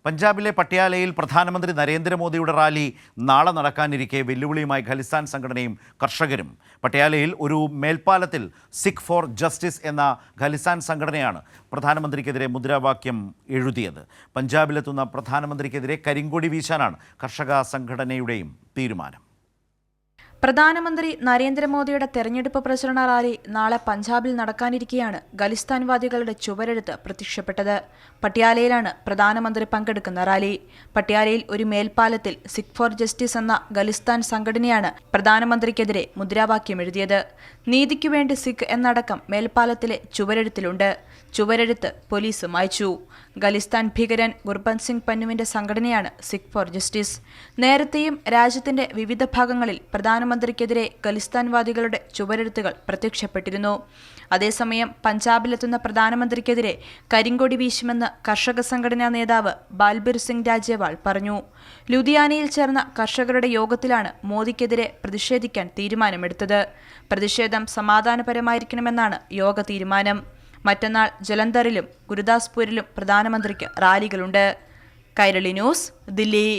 പഞ്ചാബിലെ പട്യാലയിൽ പ്രധാനമന്ത്രി നരേന്ദ്രമോദിയുടെ റാലി നാളെ നടക്കാനിരിക്കെ വെല്ലുവിളിയുമായി ഖലിസ്ഥാൻ സംഘടനയും കർഷകരും. പട്യാലയിൽ ഒരു മേൽപ്പാലത്തിൽ സിഖ് ഫോർ ജസ്റ്റിസ് എന്ന ഖലിസ്ഥാൻ സംഘടനയാണ് പ്രധാനമന്ത്രിക്കെതിരെ മുദ്രാവാക്യം എഴുതിയത്. പഞ്ചാബിലെത്തുന്ന പ്രധാനമന്ത്രിക്കെതിരെ കരിങ്കൊടി വീശാനാണ് കർഷക സംഘടനയുടെയും തീരുമാനം. പ്രധാനമന്ത്രി നരേന്ദ്രമോദിയുടെ തെരഞ്ഞെടുപ്പ് പ്രചരണ റാലി നാളെ പഞ്ചാബിൽ നടക്കാനിരിക്കെയാണ് ഖലിസ്ഥാൻവാദികളുടെ ചുവരെഴുത്ത് പ്രത്യക്ഷപ്പെട്ടത്. പട്യാലയിലാണ് പ്രധാനമന്ത്രി പങ്കെടുക്കുന്ന റാലി. പട്യാലയിൽ ഒരു മേൽപ്പാലത്തിൽ സിഖ് ഫോർ ജസ്റ്റിസ് എന്ന ഖലിസ്ഥാൻ സംഘടനയാണ് പ്രധാനമന്ത്രിക്കെതിരെ മുദ്രാവാക്യം എഴുതിയത്. നീതിക്കുവേണ്ടി സിഖ് എന്നടക്കം മേൽപ്പാലത്തിലെ ചുവരെഴുത്തിലുണ്ട്. ചുവരെഴുത്ത് പോലീസ് മായ്ച്ചു. ഖലിസ്ഥാൻ ഭീകരൻ ഗുർബന്ത് സിംഗ് പന്നുവിന്റെ സംഘടനയാണ് സിഖ് ഫോർ ജസ്റ്റിസ്. നേരത്തെയും രാജ്യത്തിന്റെ വിവിധ ഭാഗങ്ങളിൽ പ്രധാനമന്ത്രിക്കെതിരെ ഖലിസ്ഥാൻവാദികളുടെ ചുവരെഴുത്തുകൾ പ്രത്യക്ഷപ്പെട്ടിരുന്നു. അതേസമയം പഞ്ചാബിലെത്തുന്ന പ്രധാനമന്ത്രിക്കെതിരെ കരിങ്കൊടി വീശുമെന്ന് കർഷക സംഘടനാ നേതാവ് ബാൽബീർ സിംഗ് രാജേവാൾ പറഞ്ഞു. ലുധിയാനയിൽ ചേർന്ന കർഷകരുടെ യോഗത്തിലാണ് മോദിക്കെതിരെ പ്രതിഷേധിക്കാൻ തീരുമാനമെടുത്തത്. പ്രതിഷേധം സമാധാനപരമായിരിക്കണമെന്നാണ് യോഗ തീരുമാനം. മറ്റന്നാൾ ജലന്ധറിലും ഗുരുദാസ്പൂരിലും പ്രധാനമന്ത്രിക്ക് റാലികളുണ്ട്. കൈരളി ന്യൂസ്, ദില്ലി.